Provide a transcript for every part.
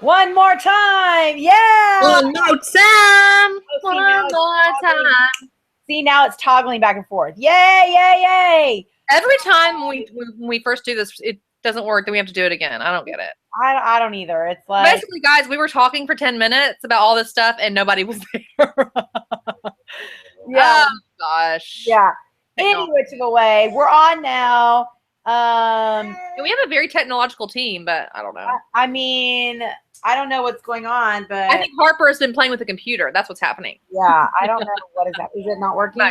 One more time. Yeah. One more time. One more time. See, now it's toggling back and forth. Yay, yay, yay. Every time we first do this, it doesn't work. Then we have to do it again. I don't get it. I don't either. It's like basically, guys, we were talking for 10 minutes about all this stuff, and nobody was there. yeah. Oh gosh. Yeah. Any which of a way, we're on now. We have a very technological team, but I don't know. I mean, I don't know what's going on, but I think Harper has been playing with the computer. That's what's happening. Yeah, I don't know what is that. Is it not working?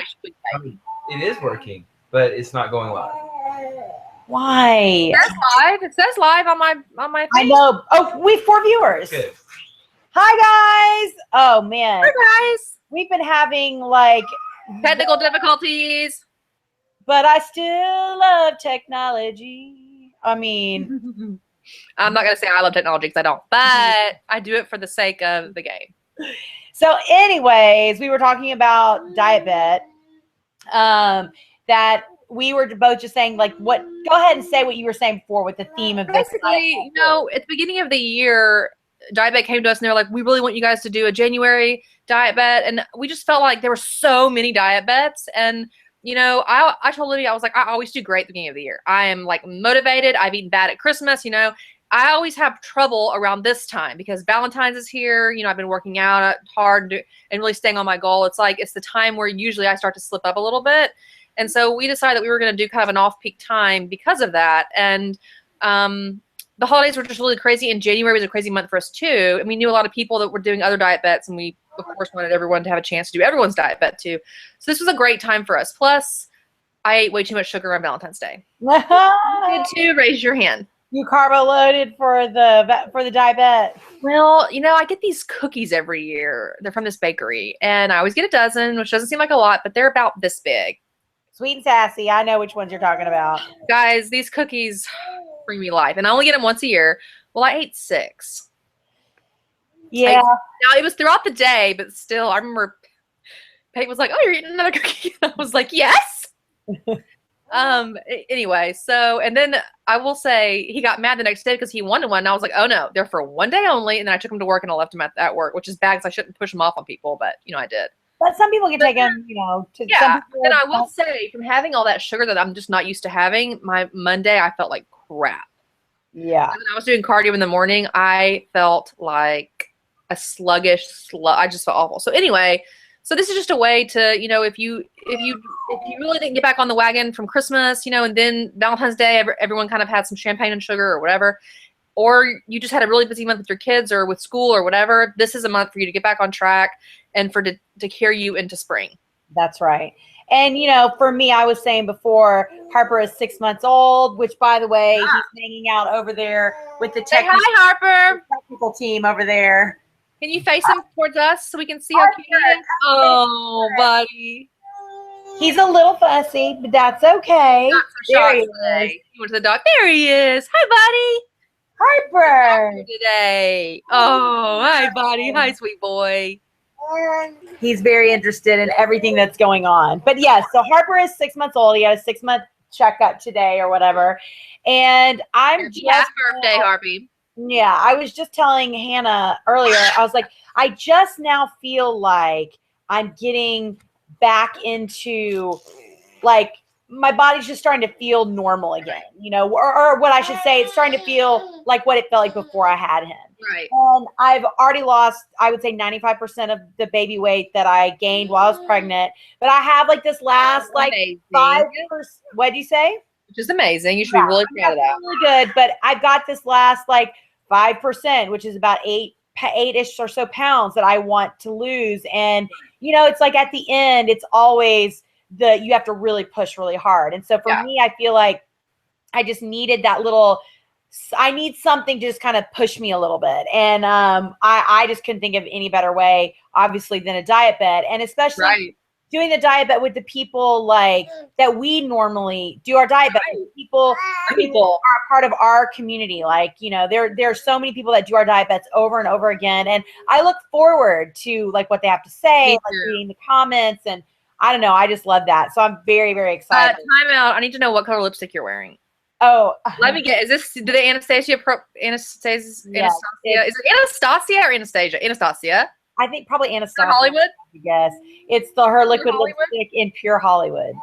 It is working, but it's not going live. Why? It says live. It says live on my thing. I know. Oh, we have 4 viewers. Good. Hi guys. Oh man. Hi guys. We've been having like technical difficulties. But I still love technology. I mean, I'm not going to say I love technology because I don't, but I do it for the sake of the game. So anyways, we were talking about Diet Bet. That we were both just saying like go ahead and say what you were saying before with the theme of this. Basically, you know, at the beginning of the year, Diet Bet came to us and they were like, we really want you guys to do a January Diet Bet. And we just felt like there were so many Diet Bets. And you know, I told Lydia, I was like, I always do great at the beginning of the year. I am like motivated. I've eaten bad at Christmas. You know, I always have trouble around this time because Valentine's is here. You know, I've been working out hard and really staying on my goal. It's like, it's the time where usually I start to slip up a little bit. And so we decided that we were going to do kind of an off-peak time because of that. And the holidays were just really crazy. And January was a crazy month for us too. And we knew a lot of people that were doing other Diet Bets, and we of course wanted everyone to have a chance to do everyone's Diet Bet too. So this was a great time for us. Plus, I ate way too much sugar on Valentine's Day. You did too. Raise your hand. You carbo loaded for the Diet Bet. Well, you know, I get these cookies every year. They're from this bakery, and I always get a dozen, which doesn't seem like a lot, but they're about this big. Sweet and sassy. I know which ones you're talking about. Guys, these cookies bring me life, and I only get them once a year. Well, I ate 6. Yeah. Now, it was throughout the day, but still, I remember Peyton was like, oh, you're eating another cookie? I was like, yes. Anyway, so, and then I will say he got mad the next day because he wanted one. And I was like, oh, no, they're for one day only. And then I took him to work and I left him at work, which is bad because I shouldn't push him off on people, but, you know, I did. But some people can take them, you know. Yeah, and I will say, from having all that sugar that I'm just not used to having, my Monday, I felt like crap. Yeah. And when I was doing cardio in the morning, I felt like a sluggish I just felt awful. So anyway, so this is just a way to, you know, if you really didn't get back on the wagon from Christmas, you know, and then Valentine's Day, everyone kind of had some champagne and sugar or whatever, or you just had a really busy month with your kids or with school or whatever, this is a month for you to get back on track and to carry you into spring. That's right. And, you know, for me, I was saying before, Harper is 6 months old, which, by the way, he's hanging out over there with the technical team over there. Can you face him towards us so we can see how cute he is? Oh, buddy. He's a little fussy, but that's okay. Not so there he is. He went to the dog. There he is. Hi, buddy. Harper. Today. Oh, hi, buddy. Hi, sweet boy. He's very interested in everything that's going on. But yes, so Harper is 6 months old. He had a 6-month checkup today or whatever. And I'm just birthday, Harvey. Yeah, I was just telling Hannah earlier, I was like, I just now feel like I'm getting back into, like, my body's just starting to feel normal again, you know, or what I should say, it's starting to feel like what it felt like before I had him. Right. And I've already lost, I would say 95% of the baby weight that I gained while I was pregnant. But I have like this last, like, 5%. What'd you say? Which is amazing. You should be really proud of that. Really good. But I've got this last, like, 5%, which is about 8-ish or so pounds that I want to lose. And, you know, it's like at the end, it's always you have to really push really hard. And so for me, I feel like I just needed that little, I need something to just kind of push me a little bit. And I just couldn't think of any better way, obviously, than a diet bet. And especially doing the diet bet with the people like that we normally do our diet bet with, people who are part of our community. Like, you know, there are so many people that do our diet bets over and over again. And I look forward to like what they have to say, like reading the comments, and I don't know. I just love that. So I'm very, very excited. Time out. I need to know what color lipstick you're wearing. Oh, Let me get. Is this the Anastasia? Anastasia? Yes, Is it Anastasia or Anastasia? Anastasia. I think probably From Anastasia. Hollywood. Yes, it's her liquid Hollywood? lipstick in Pure Hollywood.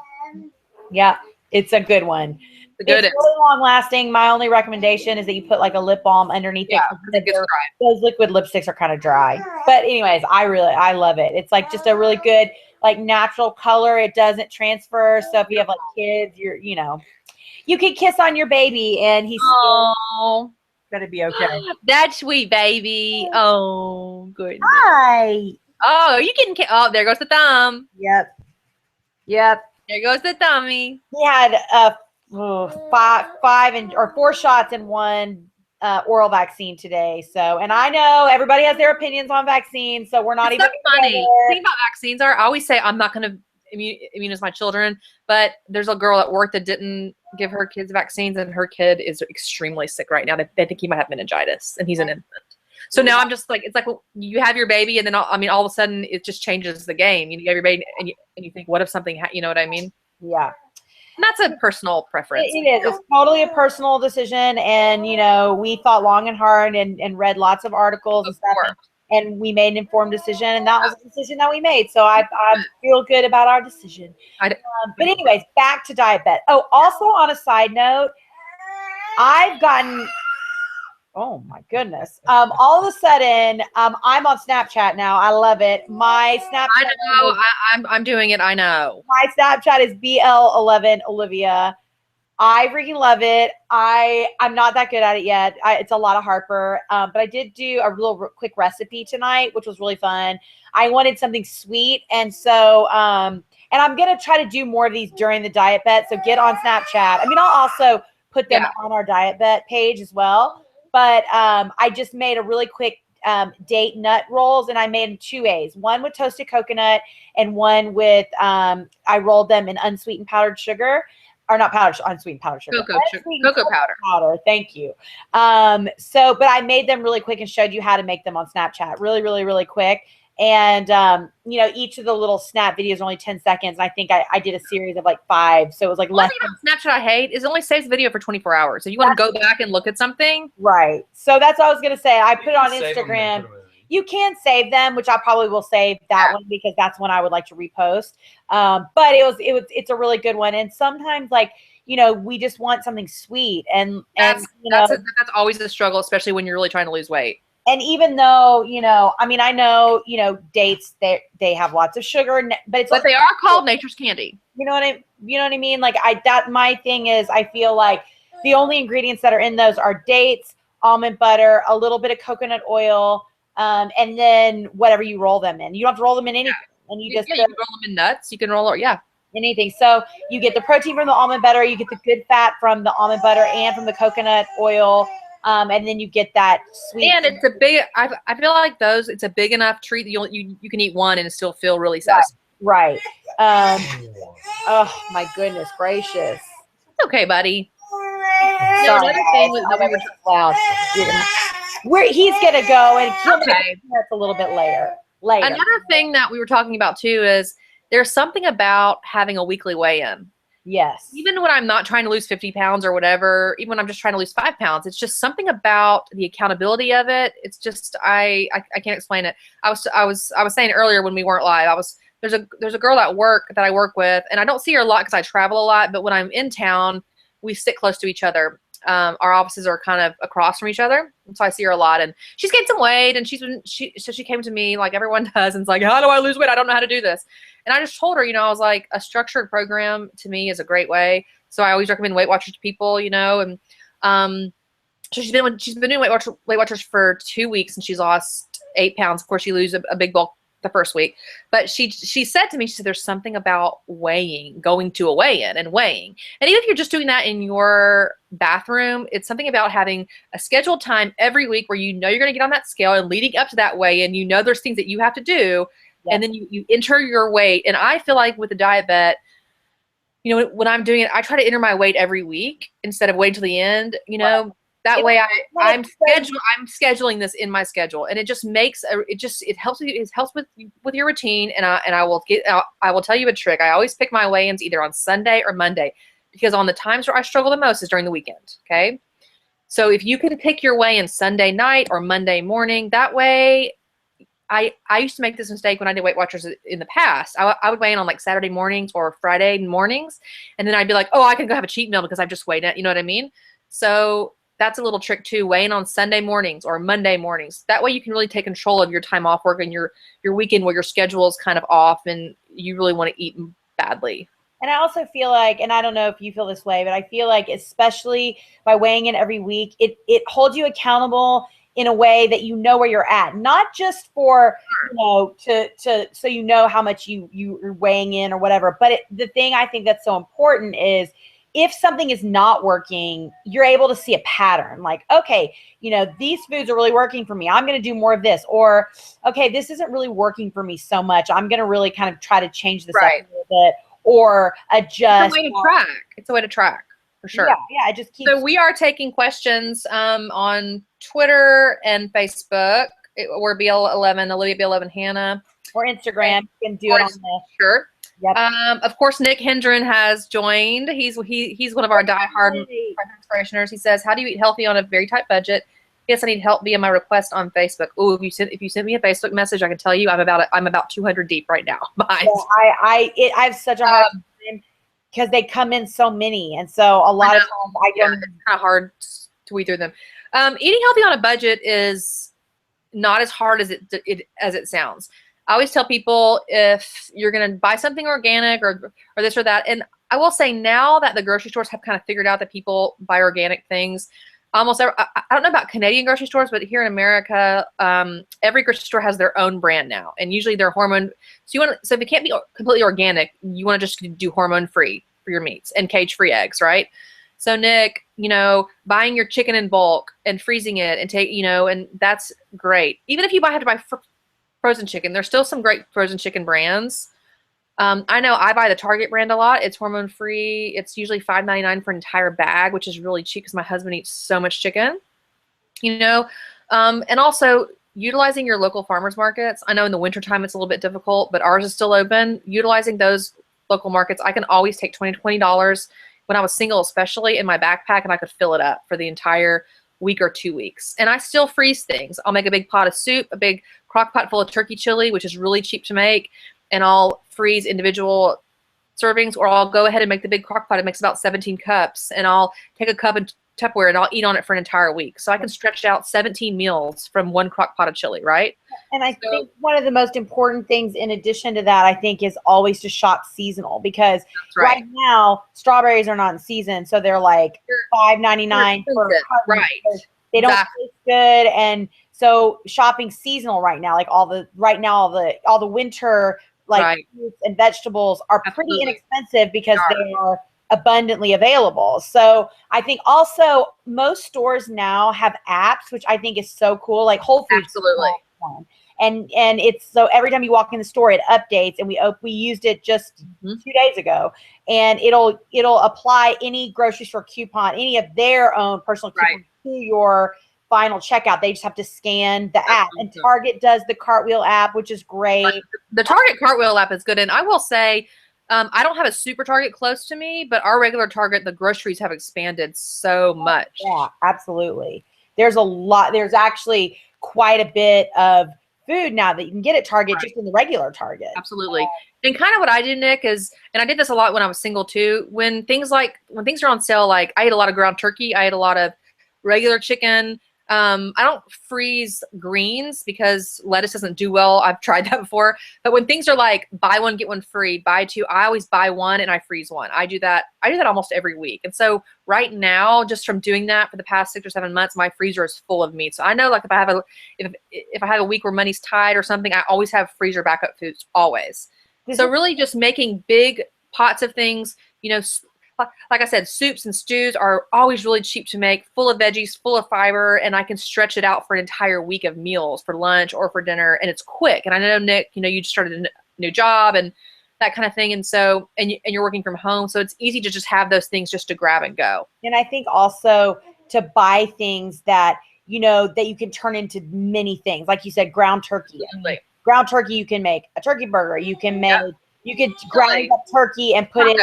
Yeah, it's a good one. The good. It's really long lasting. My only recommendation is that you put like a lip balm underneath Yeah, it. because it gets dry. Those liquid lipsticks are kind of dry. But anyways, I love it. It's like just a really good like natural color. It doesn't transfer. So if you have like kids, you can kiss on your baby and he's still Oh, gonna be okay. that sweet baby. Oh, goodness. Hi. Oh, are you getting? Oh, there goes the thumb. Yep. There goes the thummy. He had four shots in one oral vaccine today. So, and I know everybody has their opinions on vaccines, so we're not It's even so funny. The thing about vaccines are, I always say I'm not going to immunize my children, but there's a girl at work that didn't give her kids vaccines, and her kid is extremely sick right now. They think he might have meningitis, and he's an infant. So now I'm just like, it's like you have your baby, and then all of a sudden it just changes the game. You have your baby, and you think, what if something, you know what I mean? Yeah. And that's a personal preference. It is. It's totally a personal decision, and we thought long and hard and read lots of articles and stuff, and we made an informed decision, and that was the decision that we made. So I feel good about our decision. But anyways, back to diabetes. Oh, also on a side note, I've gotten. Oh my goodness. All of a sudden, I'm on Snapchat now. I love it. My Snapchat. I know. I'm doing it. I know. My Snapchat is BL11 Olivia. I freaking love it. I'm not that good at it yet. It's a lot of Harper. But I did do a real quick recipe tonight, which was really fun. I wanted something sweet. And so, and I'm going to try to do more of these during the diet bet. So get on Snapchat. I mean, I'll also put them on our diet bet page as well. But I just made a really quick date nut rolls, and I made them 2 ways. One with toasted coconut and one with, I rolled them in unsweetened powdered sugar. Or not powdered, unsweetened powdered sugar. Cocoa powder. Thank you. But I made them really quick and showed you how to make them on Snapchat. Really, really, really quick. And, each of the little snap videos are only 10 seconds. And I think I did a series of like 5. So it was like less. One thing about Snapchat I hate is it only saves the video for 24 hours. So you want to go back and look at something. Right. So that's what I was going to say. I put it on Instagram. You can save them, which I probably will save that one because that's one I would like to repost. But it's a really good one. And sometimes we just want something sweet That's always a struggle, especially when you're really trying to lose weight. And even though, I know, dates, they have lots of sugar, but they are called nature's candy. You know what I mean? Like my thing is, I feel like the only ingredients that are in those are dates, almond butter, a little bit of coconut oil, and then whatever you roll them in. You don't have to roll them in anything. And you can roll them in nuts. You can roll it, anything. So you get the protein from the almond butter, you get the good fat from the almond butter and from the coconut oil. And then you get that sweet. And it's a big. I feel like it's a big enough treat that you can eat one and still feel really satisfied. Right. Oh my goodness gracious. It's okay, buddy. Sorry, another thing was loud. He's gonna go and that's a little bit later. Another thing that we were talking about too is there's something about having a weekly weigh-in. Yes. Even when I'm not trying to lose 50 pounds or whatever, even when I'm just trying to lose 5 pounds, it's just something about the accountability of it. It's just I can't explain it. I was saying earlier when we weren't live, there's a girl at work that I work with, and I don't see her a lot because I travel a lot. But when I'm in town, we sit close to each other. Our offices are kind of across from each other, and so I see her a lot. And she's gained some weight, and she came to me like everyone does, and it's like, how do I lose weight? I don't know how to do this. And I just told her, I was like, a structured program to me is a great way. So I always recommend Weight Watchers to people, and so she's been doing Weight Watchers for 2 weeks, and she's lost 8 pounds. Of course, she loses a big bulk the first week, but she said to me, she said, there's something about going to a weigh-in and weighing. And even if you're just doing that in your bathroom, it's something about having a scheduled time every week where you're going to get on that scale, and leading up to that weigh-in, there's things that you have to do. Yes. And then you enter your weight. And I feel like with the diet bet, when I'm doing it, I try to enter my weight every week instead of waiting till the end, Wow. That way I'm scheduling this in my schedule, and it just makes it helps with your routine. And I will tell you a trick. I always pick my weigh-ins either on Sunday or Monday. because on the times where I struggle the most is during the weekend. Okay. So if you can pick your weigh in Sunday night or Monday morning, that way I used to make this mistake when I did Weight Watchers in the past. I would weigh in on like Saturday mornings or Friday mornings. And then I'd be like, oh, I can go have a cheat meal because I've just weighed it. You know what I mean? So that's a little trick too, weighing on Sunday mornings or Monday mornings. That way you can really take control of your time off work and your weekend where your schedule is kind of off and you really want to eat badly. And I also feel like, and I don't know if you feel this way, but I feel like especially by weighing in every week, it holds you accountable in a way that you know where you're at, not just for, you know, to so you know how much you're weighing in or whatever. But the thing I think that's so important is if something is not working, you're able to see a pattern. Like, okay, you know, these foods are really working for me. I'm going to do more of this. Or, okay, this isn't really working for me so much. I'm going to really kind of try to change this up a little bit or adjust. It's a way to track. It's a way to track. For sure. Yeah, it just keeps. So we are taking questions on Twitter and Facebook. We're BL11, Olivia BL11 Hannah. Or Instagram. You can do it on the. Sure. Yep. Of course, Nick Hendren has joined. He's one of our diehard inspirationers. He says, "How do you eat healthy on a very tight budget? Yes, I need help via my request on Facebook." Oh, if you sent me a Facebook message, I can tell you I'm about 200 deep right now. Behind. Yeah, I have such a hard time because they come in so many, and so a lot of times I don't. It's kind of hard to weed through them. Eating healthy on a budget is not as hard as it sounds. I always tell people if you're going to buy something organic or this or that, and I will say now that the grocery stores have kind of figured out that people buy organic things. I don't know about Canadian grocery stores, but here in America, every grocery store has their own brand now, and usually they're hormone. So if it can't be completely organic, you want to just do hormone free for your meats and cage free eggs, right? So Nick, you know, buying your chicken in bulk and freezing it and and that's great. Even if you have to buy frozen chicken, there's still some great frozen chicken brands. I know I buy the Target brand a lot. It's hormone free. It's usually $5.99 for an entire bag, which is really cheap because my husband eats so much chicken. You know, and also utilizing your local farmers markets. I know in the wintertime it's a little bit difficult, but ours is still open. Utilizing those local markets, I can always take $20 when I was single, especially in my backpack, and I could fill it up for the entire week or 2 weeks. And I still freeze things. I'll make a big pot of soup, a big crock pot full of turkey chili, which is really cheap to make, and I'll freeze individual servings, or I'll go ahead and make the big crock pot. It makes about 17 cups, and I'll take a cup and Tupperware and I'll eat on it for an entire week. So I can stretch out 17 meals from one crock pot of chili, right? And I think one of the most important things in addition to that, I think, is always to shop seasonal, because right now strawberries are not in season. So they're like $5.99 per carton. Right. They don't taste good. And so shopping seasonal right now, like all the winter fruits and vegetables are pretty inexpensive because they are abundantly available. So I think also most stores now have apps, which I think is so cool. Like Whole Foods. Absolutely. And it's so every time you walk in the store, it updates, and we used it just 2 days ago, and it'll apply any grocery store coupon, any of their own personal coupons to your final checkout. They just have to scan the app, and Target does the Cartwheel app, which is great. The Target Cartwheel app is good, and I will say, I don't have a super Target close to me, but our regular Target, the groceries have expanded so much. Yeah, absolutely. There's actually quite a bit of food now that you can get at Target just in the regular Target. Absolutely. And kind of what I do, Nick, is, and I did this a lot when I was single too, when things are on sale, like I ate a lot of ground turkey, I ate a lot of regular chicken. I don't freeze greens because lettuce doesn't do well. I've tried that before. But when things are like buy one, get one free, buy two, I always buy one and I freeze one. I do that almost every week. And so right now, just from doing that for the past 6 or 7 months, my freezer is full of meat. So I know, like, if I have a week where money's tight or something, I always have freezer backup foods, always. So really just making big pots of things, like I said, soups and stews are always really cheap to make, full of veggies, full of fiber, and I can stretch it out for an entire week of meals for lunch or for dinner, and it's quick. And I know, Nick, you just started a new job and that kind of thing, and so and you're working from home, so it's easy to just have those things just to grab and go. And I think also to buy things that that you can turn into many things, like you said, ground turkey. Ground turkey, you can make a turkey burger. You can make you could grind up turkey and put it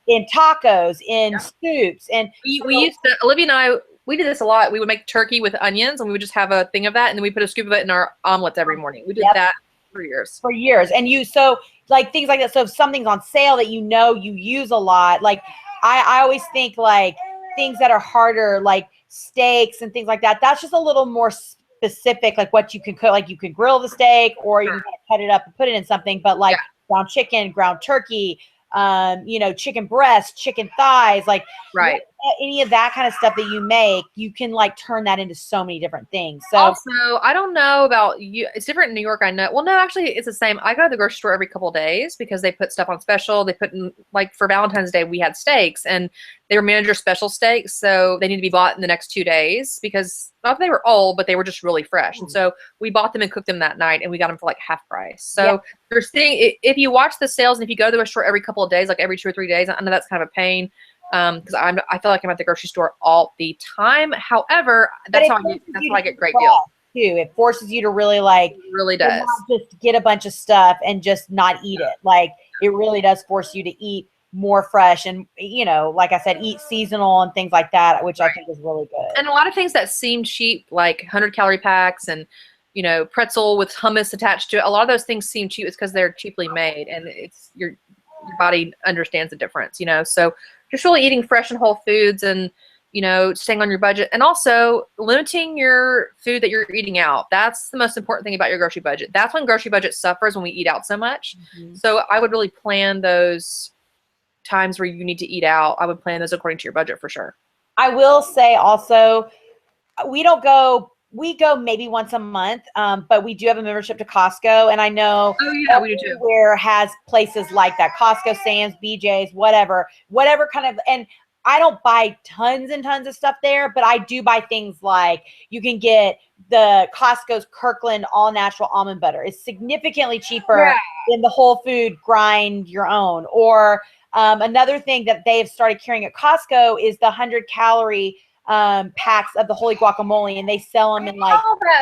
in tacos, in Yeah. soups, and We used to, Olivia and I, we did this a lot. We would make turkey with onions, and we would just have a thing of that, and then we put a scoop of it in our omelets every morning. We did Yep. that for years. for years. And so like things like that. So if something's on sale that you use a lot, like I always think like things that are harder, like steaks and things like that, that's just a little more specific, like what you can cook. Like you can grill the steak, or you can kind of cut it up and put it in something. But like ground chicken, ground turkey, chicken breast, chicken thighs, like Right. any of that kind of stuff that you make, you can like turn that into so many different things. So Also, I don't know about you. It's different in New York. I know. Well, no, actually, it's the same. I go to the grocery store every couple of days because they put stuff on special. They put in, like for Valentine's Day, we had steaks, and they were manager special steaks, so they need to be bought in the next 2 days because not that they were old, but they were just really fresh. And so we bought them and cooked them that night, and we got them for like half price. So you're seeing, if you watch the sales and if you go to a store every couple of days, like every 2 or 3 days, I know that's kind of a pain. Because I feel like I'm at the grocery store all the time. However, that's how I get great deals. Too. It forces you to really like, it really does. Not just get a bunch of stuff and just not eat it. Like it really does force you to eat more fresh and, like I said, eat seasonal and things like that, which I think is really good. And a lot of things that seem cheap, like 100-calorie packs and, pretzel with hummus attached to it. A lot of those things seem cheap. It's because they're cheaply made, and it's your body understands the difference, So just really eating fresh and whole foods and, staying on your budget, and also limiting your food that you're eating out. That's the most important thing about your grocery budget. That's when grocery budget suffers, when we eat out so much. Mm-hmm. So I would really plan those times where you need to eat out. I would plan those according to your budget for sure. I will say also, we go maybe once a month, but we do have a membership to Costco, and I know we do too. Everywhere has places like that: Costco, Sam's, BJ's, whatever kind of. And I don't buy tons and tons of stuff there, but I do buy things like you can get the Costco's Kirkland all natural almond butter. It's significantly cheaper than the Whole Food grind your own. Or another thing that they have started carrying at Costco is the 100-calorie packs of the Holy Guacamole, and they sell them in like.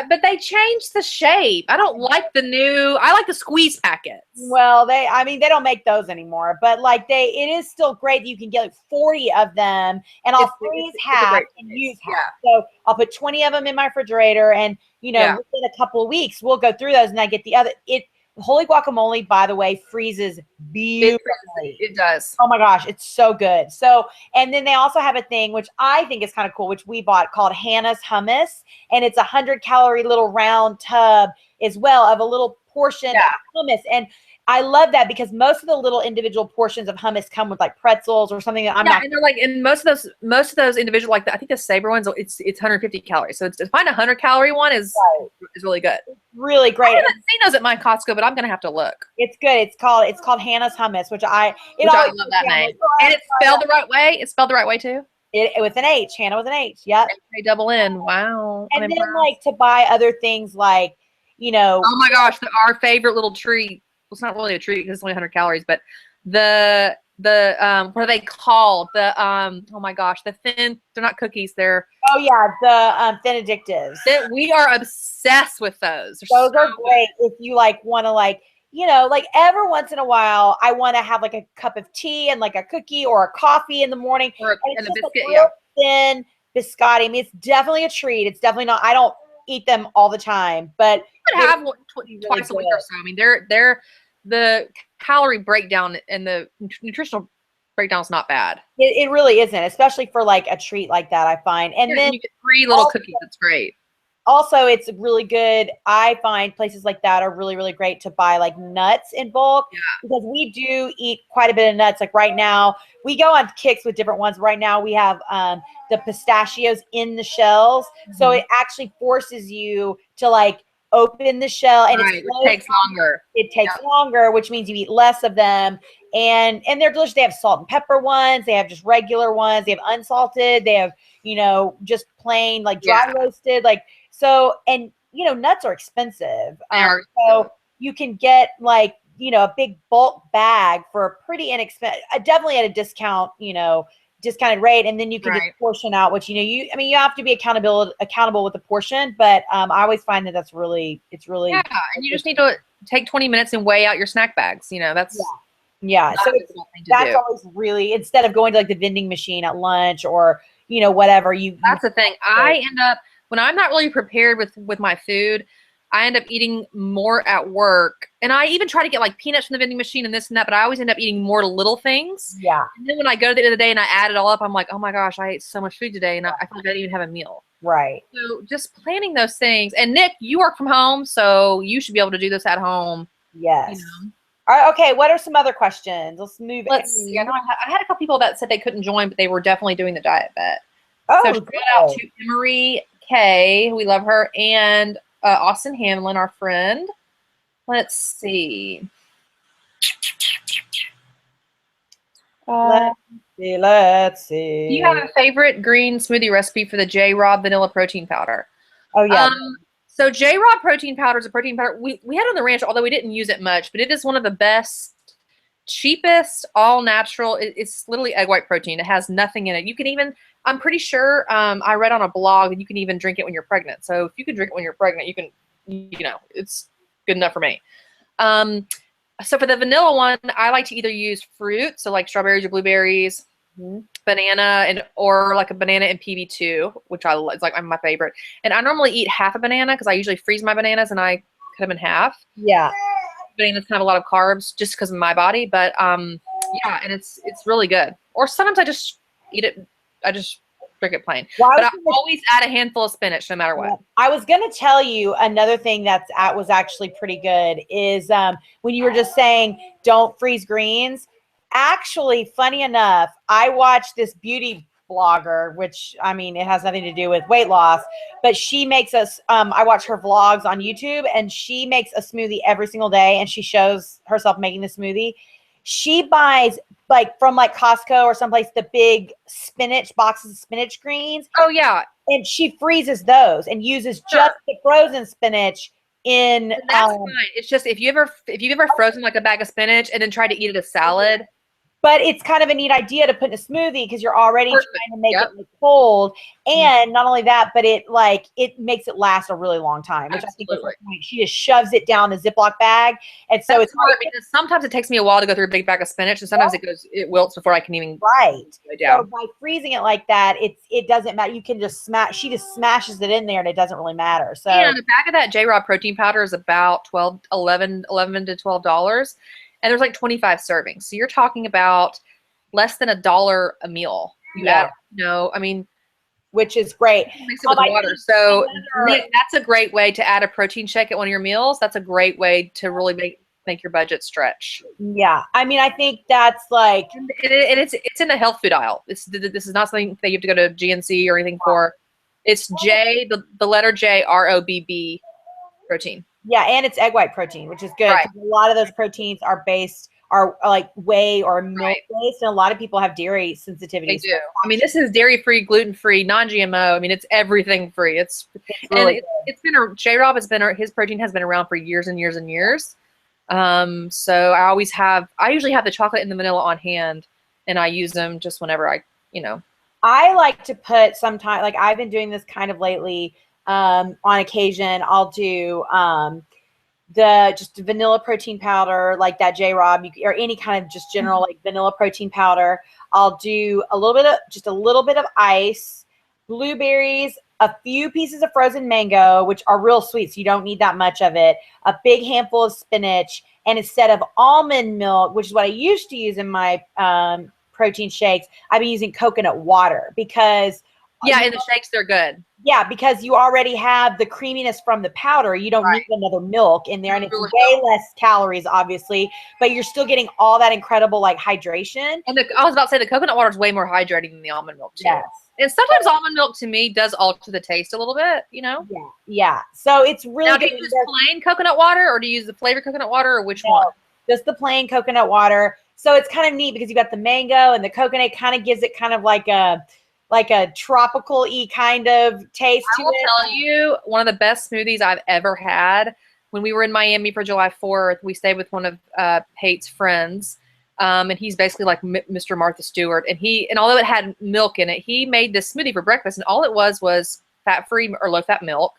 But they changed the shape. I don't like I like the squeeze packets. Well, they don't make those anymore, but like it is still great that you can get like 40 of them, and I'll freeze half and use half. So I'll put 20 of them in my refrigerator, and within a couple of weeks we'll go through those, and I get the other. Holy Guacamole, by the way, freezes beautifully. It does. Oh my gosh, it's so good. So, and then they also have a thing, which I think is kind of cool, which we bought, called Hannah's Hummus. And it's a 100-calorie little round tub as well of a little portion of hummus. And I love that because most of the little individual portions of hummus come with like pretzels or something that I'm not. And they're like, and most of those individual, like I think the Sabre ones, it's 150 calories. So to find a 100-calorie one is really good. It's really great. I haven't seen those at my Costco, but I'm gonna have to look. It's good. It's called Hannah's Hummus, which I love that name. And it's spelled the right way. It's spelled the right way too. It with an H. Hannah with an H. Yep. Double N. Wow. And then like to buy other things like, Oh my gosh, our favorite little treat. Well, it's not really a treat because it's only 100 calories, but the what are they called? Oh my gosh, the thin. They're not cookies. They're the thin addictives. We are obsessed with those. Those are great if you like want to like every once in a while I want to have like a cup of tea and like a cookie or a coffee in the morning, and a biscuit. Thin biscotti. I mean, it's definitely a treat. It's definitely not. I don't eat them all the time, but you could have one twice a week or so. I mean, they're the calorie breakdown and the nutritional breakdown is not bad. It really isn't, especially for like a treat like that, I find. And then you get 3 little cookies. That's great. Also, it's really good. I find places like that are really, really great to buy like nuts in bulk because we do eat quite a bit of nuts. Like right now, we go on kicks with different ones. Right now, we have the pistachios in the shells. Mm-hmm. So it actually forces you to like open the shell, and it takes longer. It takes longer, which means you eat less of them. And they're delicious. They have salt and pepper ones. They have just regular ones. They have unsalted. They have, just plain like dry roasted. Like, so, and, nuts are expensive. So you can get like, a big bulk bag for a pretty inexpensive, definitely at a discount, discounted rate. And then you can just portion out what, you have to be accountable with the portion, but I always find that it's really. Yeah. And you just need to take 20 minutes and weigh out your snack bags. Yeah. Not So a difficult thing to that's do. always really, instead of going to like the vending machine at lunch or, whatever you That's the thing. I end up, when I'm not really prepared with my food, I end up eating more at work. And I even try to get like peanuts from the vending machine and this and that, but I always end up eating more little things. yeah, And then when I go to the end of the day and I add it all up, I'm like, oh my gosh, I ate so much food today and I feel like I didn't even have a meal. right. So just planning those things. And Nick, you work from home, so you should be able to do this at home. Yes. You know. All right, okay, what are some other questions? Let's move. Let's see. I know I had a couple people that said they couldn't join, but they were definitely doing the diet bet. Oh, So shout out to Emery K, we love her, and Austin Hamlin, our friend. Let's see. let's see. Do you have a favorite green smoothie recipe for the J-Rob vanilla protein powder? Oh yeah. So J-Rob protein powder is a protein powder we had on the ranch, although we didn't use it much, but it is one of the best, cheapest, all natural. It's literally egg white protein. It has nothing in it. You can even, I'm pretty sure, I read on a blog that you can even drink it when you're pregnant. So if you can drink it when you're pregnant, you can, it's good enough for me. So for the vanilla one, I like to either use fruit, so like strawberries or blueberries, banana, or like a banana and PB2, which it's like my favorite. And I normally eat half a banana because I usually freeze my bananas and I cut them in half. Yeah. Bananas have a lot of carbs just because of my body, but yeah, and it's really good. Or sometimes I just eat it. I just drink it plain. Well, but I always add a handful of spinach no matter what. I was going to tell you another thing was actually pretty good is when you were just saying don't freeze greens. Actually, funny enough, I watched this beauty blogger, which I mean, it has nothing to do with weight loss, but she makes us, I watch her vlogs on YouTube and she makes a smoothie every single day and she shows herself making the smoothie. She buys like from like Costco or someplace, the big spinach boxes of spinach greens. Oh yeah. And she freezes those and uses just the frozen spinach in. And that's fine. It's just if you've ever frozen like a bag of spinach and then tried to eat it as salad. But it's kind of a neat idea to put in a smoothie because you're already trying to make it look cold. And not only that, but it makes it last a really long time, which I think is the point. She just shoves it down the Ziploc bag. And so it's hard because sometimes it takes me a while to go through a big bag of spinach and sometimes it wilts before I can even So by freezing it like that, it doesn't matter. You can just she just smashes it in there and it doesn't really matter. So the bag of that J-Rob protein powder is about $11 to $12. And there's like 25 servings. So you're talking about less than $1 a meal. I mean, which is great. Mix it with water. So that's a great way to add a protein shake at one of your meals. That's a great way to really make your budget stretch. Yeah. I mean, I think that's like, and it's in the health food aisle. This is not something that you have to go to GNC or anything for. It's the letter J, ROBB protein. Yeah, and it's egg white protein, which is good. Right. A lot of those proteins are like whey or milk based, and a lot of people have dairy sensitivities. They do. I mean, this is dairy-free, gluten-free, non-GMO. I mean, it's everything free. It's been J-Rob his protein has been around for years and years and years. So I usually have the chocolate and the vanilla on hand, and I use them just whenever I like to put sometimes, like I've been doing this kind of lately. On occasion, I'll do just vanilla protein powder, like that J-Rob, or any kind of just general like vanilla protein powder. I'll do a little bit of ice, blueberries, a few pieces of frozen mango, which are real sweet, so you don't need that much of it. A big handful of spinach, and instead of almond milk, which is what I used to use in my protein shakes, I've been using coconut water because. Yeah, in the shakes, they're good. Yeah, because you already have the creaminess from the powder. You don't need another milk in there. And it's way less calories, obviously, but you're still getting all that incredible like hydration. And I was about to say the coconut water is way more hydrating than the almond milk too. Yes. And sometimes almond milk to me does alter the taste a little bit, Yeah. So it's really now, good. do you use plain coconut water or do you use the flavored coconut water or which one? Just the plain coconut water. So it's kind of neat because you got the mango and the coconut kind of gives it kind of like a tropical-y kind of taste to it. I will tell you, one of the best smoothies I've ever had, when we were in Miami for July 4th, we stayed with one of Pate's friends, and he's basically like Mr. Martha Stewart. And although it had milk in it, he made this smoothie for breakfast, and all it was fat-free or low-fat milk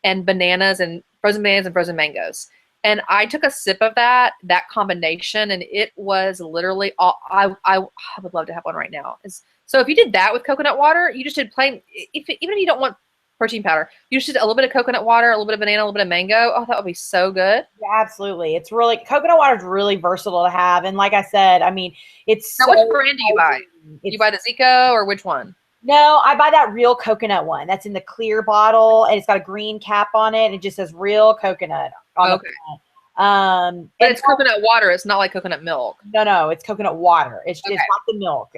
and frozen bananas and frozen mangoes. And I took a sip of that combination, and it was literally all. I would love to have one right now. So if you did that with coconut water, you just did plain. Even if you don't want protein powder, you just did a little bit of coconut water, a little bit of banana, a little bit of mango. Oh, that would be so good. Yeah, absolutely. It's really coconut water is really versatile to have, and like I said, I mean, it's Now, which brand do you buy? It's, You buy the Zico or which one? No, I buy that real coconut one. That's in the clear bottle, and it's got a green cap on it. And it just says real coconut on Okay. the front. But it's coconut water. It's not like coconut milk. No, it's coconut water. It's Okay. not the milk.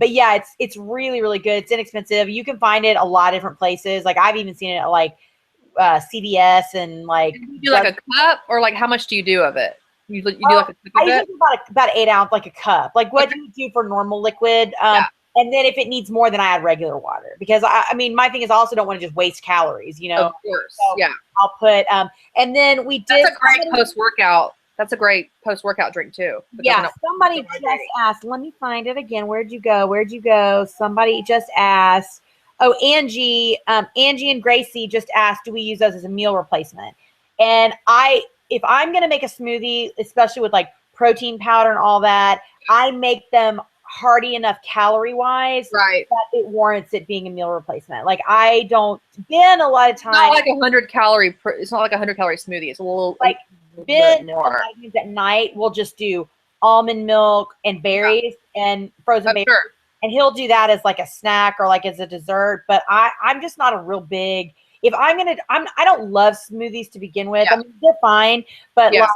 But yeah, it's really, really good. It's inexpensive. You can find it a lot of different places. Like I've even seen it at like CVS and like. Do you do like a cup, or like how much do you do of it? You do like a cup I of usually it? do about 8 ounce, like a cup. Like what do you do for normal liquid? Yeah. And then if it needs more, then I add regular water, because I mean, my thing is I also don't want to just waste calories, you know. Of course, So yeah. I'll put and then we did. That's a great post-workout. That's a great post-workout drink too. the Yeah, coconut somebody water. just asked. Let me find it again. Where'd you go? Somebody just asked. Oh, Angie and Gracie just asked, do we use those as a meal replacement? And if I'm gonna make a smoothie, especially with like protein powder and all that, I make them hearty enough calorie-wise Right. that it warrants it being a meal replacement. Like I don't. Ben a lot of times. Not like 100 calorie. It's not like a 100 calorie smoothie. It's a little Like, bit Ben more. at night we'll just do almond milk and berries and frozen I'm berries. sure. And he'll do that as like a snack or like as a dessert. But I'm just not a real big. If I don't love smoothies to begin with. Yeah. I mean, they're fine, but Yes.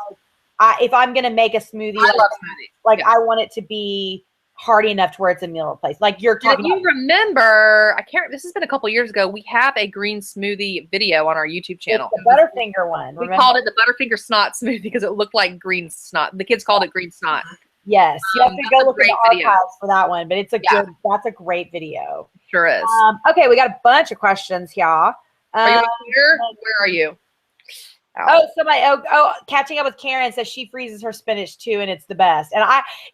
like, if I'm gonna make a smoothie, I love smoothies. like yeah. I want it to be hearty enough to where it's a meal replacement. Like you're And talking if about. you remember, this has been a couple years ago. We have a green smoothie video on our YouTube channel. It's the Butterfinger one. We Remember? called it the Butterfinger Snot Smoothie because it looked like green snot. The kids called it green snot. Yes, you have to that's go a look in the great video. archives for that one. But it's a Yeah. good. That's a great video. Sure is. Okay, we got a bunch of questions here. Are you on Twitter? Where are you? Catching up with Karen says she freezes her spinach too, and it's the best. And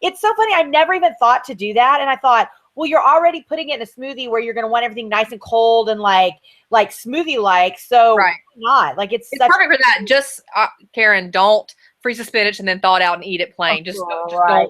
it's so funny. I never even thought to do that, and I thought, well, you're already putting it in a smoothie where you're going to want everything nice and cold and like smoothie like. So Right. why not? Like it's perfect for that. Just Karen, don't freeze the spinach and then thaw it out and eat it plain. Just don't try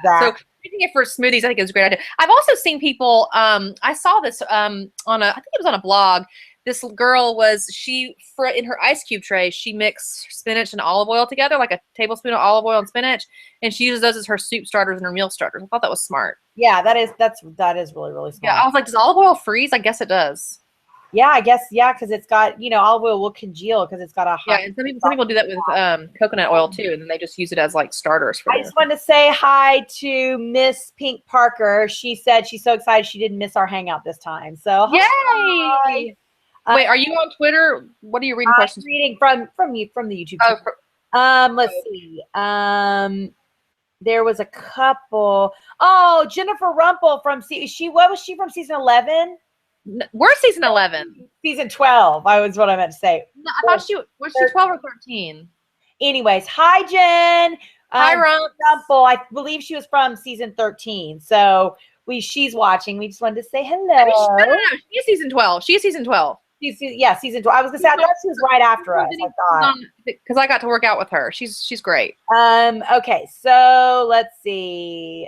that. So using it for smoothies, I think is a great idea. I've also seen people. I saw this on I think it was on a blog. This girl in her ice cube tray, she mixed spinach and olive oil together, like a tablespoon of olive oil and spinach, and she uses those as her soup starters and her meal starters. I thought that was smart. Yeah, that is really, really smart. Yeah, I was like, does olive oil freeze? I guess it does. Yeah, I guess, yeah, because it's got, olive oil will congeal because it's got a Yeah, hot. and some people do that with coconut oil too, and then they just use it as like starters for I just wanted to say hi to Miss Pink Parker. She said she's so excited she didn't miss our hangout this time. So Yay! Wait, are you on Twitter? What are you reading? I'm Questions reading from the YouTube. Oh, channel. Let's see. There was a couple. Oh, Jennifer Rumpel from what was she from season 11? we're season 11. Season 12. What I meant to say. No, I thought was she 12 or 13? Anyways, hi Jen. Hi, Rumpel. I believe she was from season 13. So she's watching. We just wanted to say hello. No. She's season 12. She's season 12. Season 12. I was gonna say I thought she was right after us. I thought because I got to work out with her. She's great. Okay, so let's see.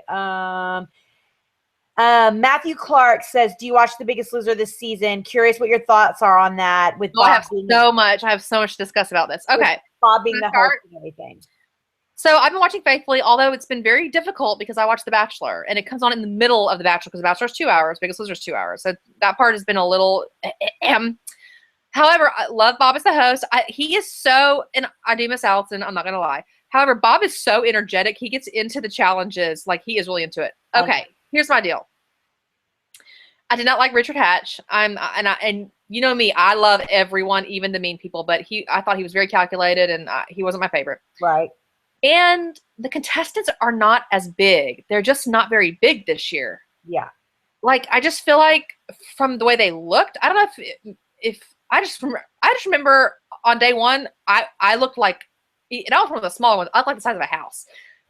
Matthew Clark says, "Do you watch The Biggest Loser this season? Curious what your thoughts are on that." With Bob I have so much to discuss about this. Okay, Bob being the host and everything. So I've been watching faithfully, although it's been very difficult because I watch The Bachelor, and it comes on in the middle of The Bachelor because The Bachelor's 2 hours, Biggest Loser's 2 hours. So that part has been a little. However, I love Bob as the host. He is so, and I do miss Allison. I'm not gonna lie. However, Bob is so energetic. He gets into the challenges like he is really into it. Okay, here's my deal. I did not like Richard Hatch. And you know me, I love everyone, even the mean people. But I thought he was very calculated, and he wasn't my favorite. Right. And the contestants are not as big. They're just not very big this year. Yeah. Like I just feel like from the way they looked, I don't know if I just remember on day one, I looked like, and I was one of the smaller ones. I looked like the size of a house.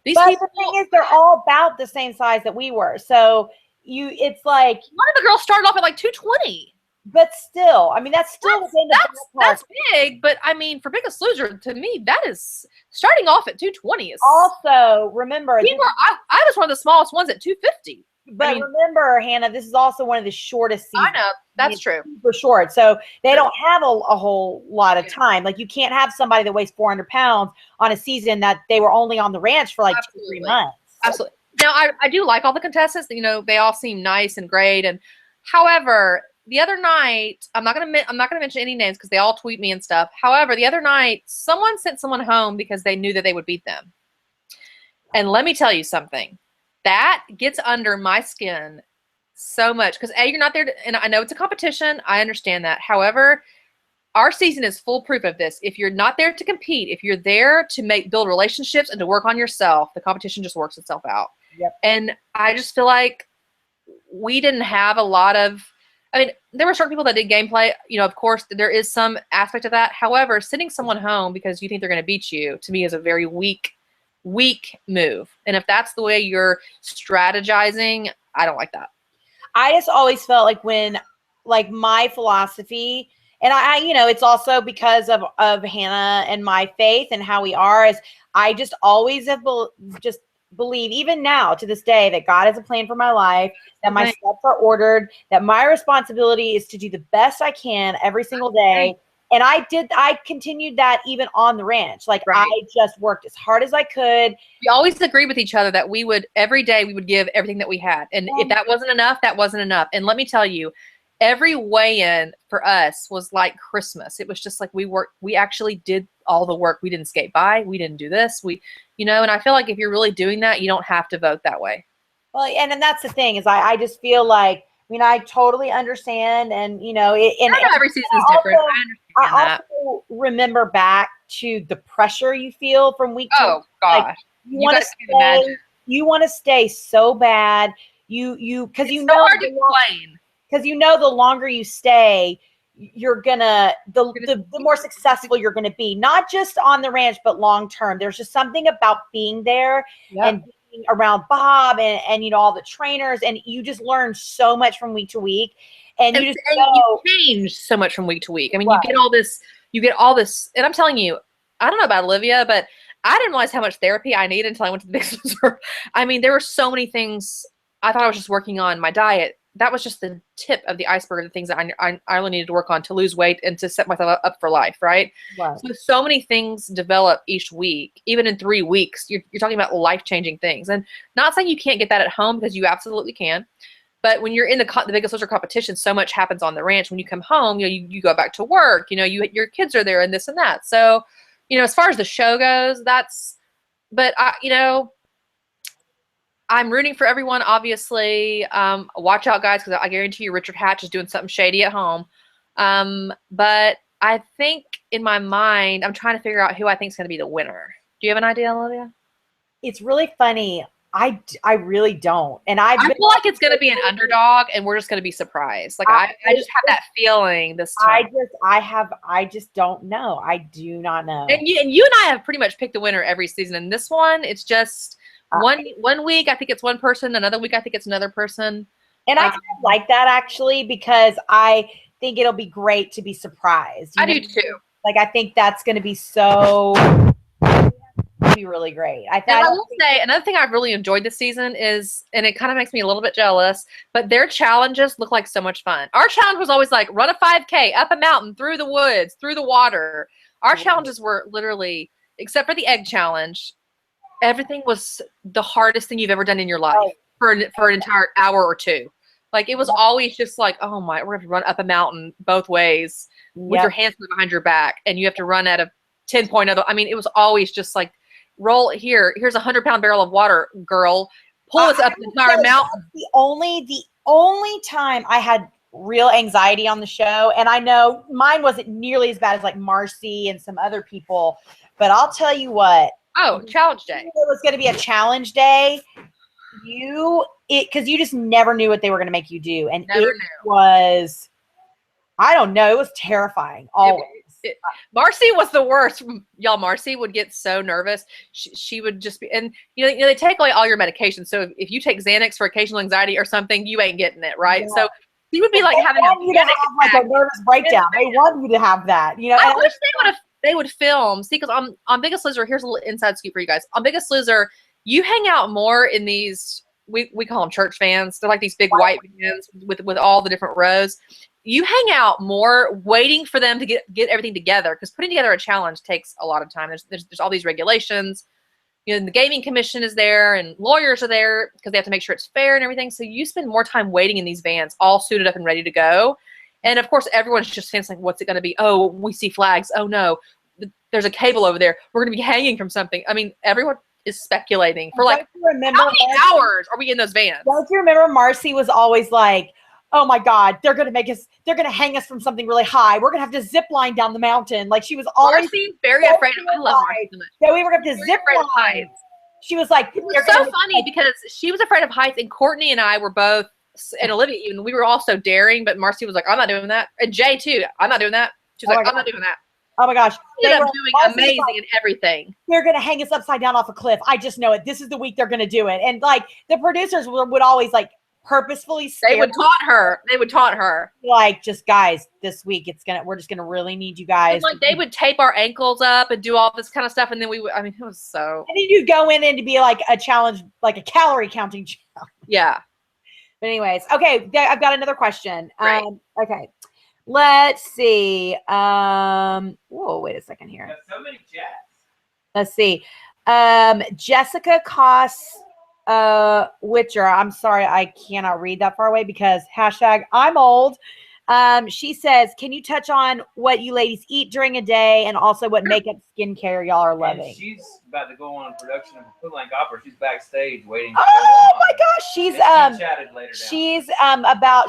But the thing is, they're all about the same size that we were. So it's like one of the girls started off at like 220. But still, I mean, that's still within the ballpark. That's big, but I mean, for Biggest Loser, to me, that is starting off at 220 is. Also, remember, I was one of the smallest ones at 250. but remember, Hannah, this is also one of the shortest seasons. I know, that's true. For short. So they don't have a whole lot of time. Like, you can't have somebody that weighs 400 pounds on a season that they were only on the ranch for like 2-3 months. Absolutely. Now, I do like all the contestants. You know, they all seem nice and great. And however, the other night, I'm not gonna mention any names because they all tweet me and stuff. However, the other night, someone sent someone home because they knew that they would beat them. And let me tell you something, that gets under my skin so much because you're not there to, and I know it's a competition. I understand that. However, our season is full proof of this. If you're not there to compete, if you're there to build relationships and to work on yourself, the competition just works itself out. Yep. And I just feel like we didn't have a lot of. I mean, there were certain people that did gameplay. You know, of course, there is some aspect of that. However, sending someone home because you think they're going to beat you, to me, is a very weak move. And if that's the way you're strategizing, I don't like that. I just always felt like my philosophy, and I you know, it's also because of Hannah and my faith and how we are, is I just always have just believe, even now to this day, that God has a plan for my life, that my steps are ordered, that my responsibility is to do the best I can every single day. And I continued that even on the ranch. Like, I just worked as hard as I could. We always agreed with each other that every day we would give everything that we had. And if that wasn't enough, that wasn't enough. And let me tell you, every weigh-in for us was like Christmas. It was just like we actually did all the work. We didn't skate by. We didn't do this. And I feel like if you're really doing that, you don't have to vote that way. Well, and that's the thing, is I just feel like, I mean, I totally understand. And, I know every season is different. I also remember back to the pressure you feel from week to week. Gosh. Like, you want to stay so bad. Because it's so hard to explain. Because the longer you stay, you're gonna the more successful you're gonna be, not just on the ranch but long term. There's just something about being there and being around Bob and all the trainers, and you just learn so much from week to week, and you change so much from week to week. I mean, you get all this, and I'm telling you, I don't know about Olivia, but I didn't realize how much therapy I needed until I went to the Biggest Loser. I mean, there were so many things. I thought I was just working on my diet. That was just the tip of the iceberg of the things that I really needed to work on to lose weight and to set myself up for life, right? Wow. So many things develop each week. Even in 3 weeks, you're talking about life-changing things. And not saying you can't get that at home, because you absolutely can. But when you're in the Biggest Loser competition, so much happens on the ranch. When you come home, you go back to work. Your kids are there and this and that. So, as far as the show goes, but I'm rooting for everyone, obviously. Watch out, guys, because I guarantee you Richard Hatch is doing something shady at home. But I think in my mind, I'm trying to figure out who I think is going to be the winner. Do you have an idea, Olivia? It's really funny. I really don't. And I feel like it's going to be an underdog, and we're just going to be surprised. Like, I just have that feeling this time. I just don't know. I do not know. And you and I have pretty much picked the winner every season. And this one, it's just one week I think it's one person, another week I think it's another person. And I kind of like that, actually, because I think it'll be great to be surprised. I do too. Like, I think that's going to be be really great. I will say another thing I've really enjoyed this season is, and it kind of makes me a little bit jealous, but their challenges look like so much fun. Our challenge was always like run a 5K up a mountain, through the woods, through the water. Our challenges were literally, except for the egg challenge, everything was the hardest thing you've ever done in your life for an entire hour or two. Like, it was always just like, oh my, we're going to run up a mountain both ways with your hands behind your back, and you have to run at a 10.0. I mean, it was always just like, here's a 100-pound barrel of water, girl. Pull us up the entire mountain. The only time I had real anxiety on the show, and I know mine wasn't nearly as bad as like Marcy and some other people, but I'll tell you what. Oh, challenge day. It was going to be a challenge day. Because you just never knew what they were going to make you do, and was, I don't know, it was terrifying. Always. Marcy was the worst, y'all. Marcy would get so nervous. She would just be, and they take away all your medication. So if you take Xanax for occasional anxiety or something, you ain't getting it, right? Yeah. So She would be like They having want you to have like a nervous breakdown. They want you to have that, you know. I And wish they would film. See, because on Biggest Loser, here's a little inside scoop for you guys. On Biggest Loser, you hang out more in these. We call them church vans. They're like these big white vans with all the different rows. You hang out more waiting for them to get everything together, because putting together a challenge takes a lot of time. There's all these regulations. You know, the gaming commission is there and lawyers are there because they have to make sure it's fair and everything. So you spend more time waiting in these vans, all suited up and ready to go. And of course, everyone's just saying like, what's it going to be? Oh, we see flags. Oh no, there's a cable over there. We're going to be hanging from something. I mean, everyone is speculating for like, how many hours are we in those vans? Don't you remember Marcy was always like, oh my God, they're going to hang us from something really high. We're going to have to zip line down the mountain. Like she was always very afraid of, I love Marcy. Yeah, we were going to zip line. She was like, it was so funny because she was afraid of heights, and Courtney and I were both, and Olivia even, we were all so daring, but Marcy was like, I'm not doing that. And Jay too, I'm not doing that. She's like, I'm not doing that. Oh my gosh. They ended up doing amazing and everything. They're going to hang us upside down off a cliff. I just know it. This is the week they're going to do it. And like the producers would always like purposefully They would taunt her. Like, just guys, this week we're just gonna really need you guys. And like they would tape our ankles up and do all this kind of stuff, and then it was so. And then you'd go in and to be like a challenge, like a calorie counting challenge. Yeah. But anyways, okay, I've got another question. Right. Okay, let's see. Whoa, wait a second here. Got so many chats. Let's see. Jessica Koss Witcher. I'm sorry, I cannot read that far away because #I'm old. She says, can you touch on what you ladies eat during a day and also what makeup skincare y'all are loving? And she's about to go on production of a full-length opera. She's backstage waiting. Oh my gosh, she's chatted later she's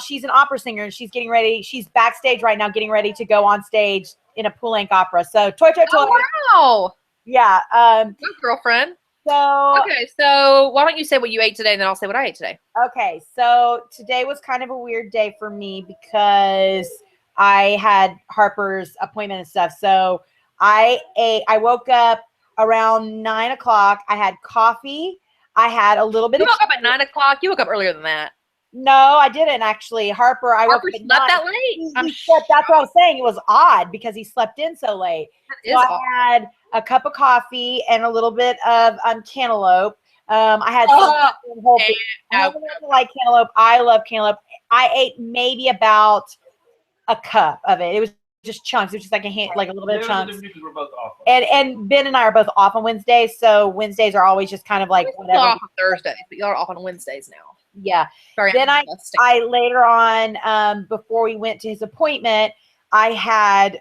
she's an opera singer and she's getting ready. She's backstage right now getting ready to go on stage in a full-length opera. So toy. Oh, wow. Yeah. Good girlfriend. So okay, so why don't you say what you ate today, and then I'll say what I ate today. Okay, so today was kind of a weird day for me because I had Harper's appointment and stuff. So I woke up around 9 o'clock. I had coffee. I had a little bit You of woke up at 9 o'clock. You woke up earlier than that. No, I didn't actually. Harper Slept that late? He slept, that's what I was saying. It was odd because he slept in so late. That is odd. I had a cup of coffee and a little bit of cantaloupe. I had whole food. I don't like cantaloupe. I love cantaloupe. I ate maybe about a cup of it. It was just chunks. It was just like like a little bit of chunks. We're both off. And Ben and I are both off on Wednesdays, so Wednesdays are always just kind of like whatever. Off on Thursdays, but you're off on Wednesdays now. Yeah. Sorry, then I later on, before we went to his appointment, I had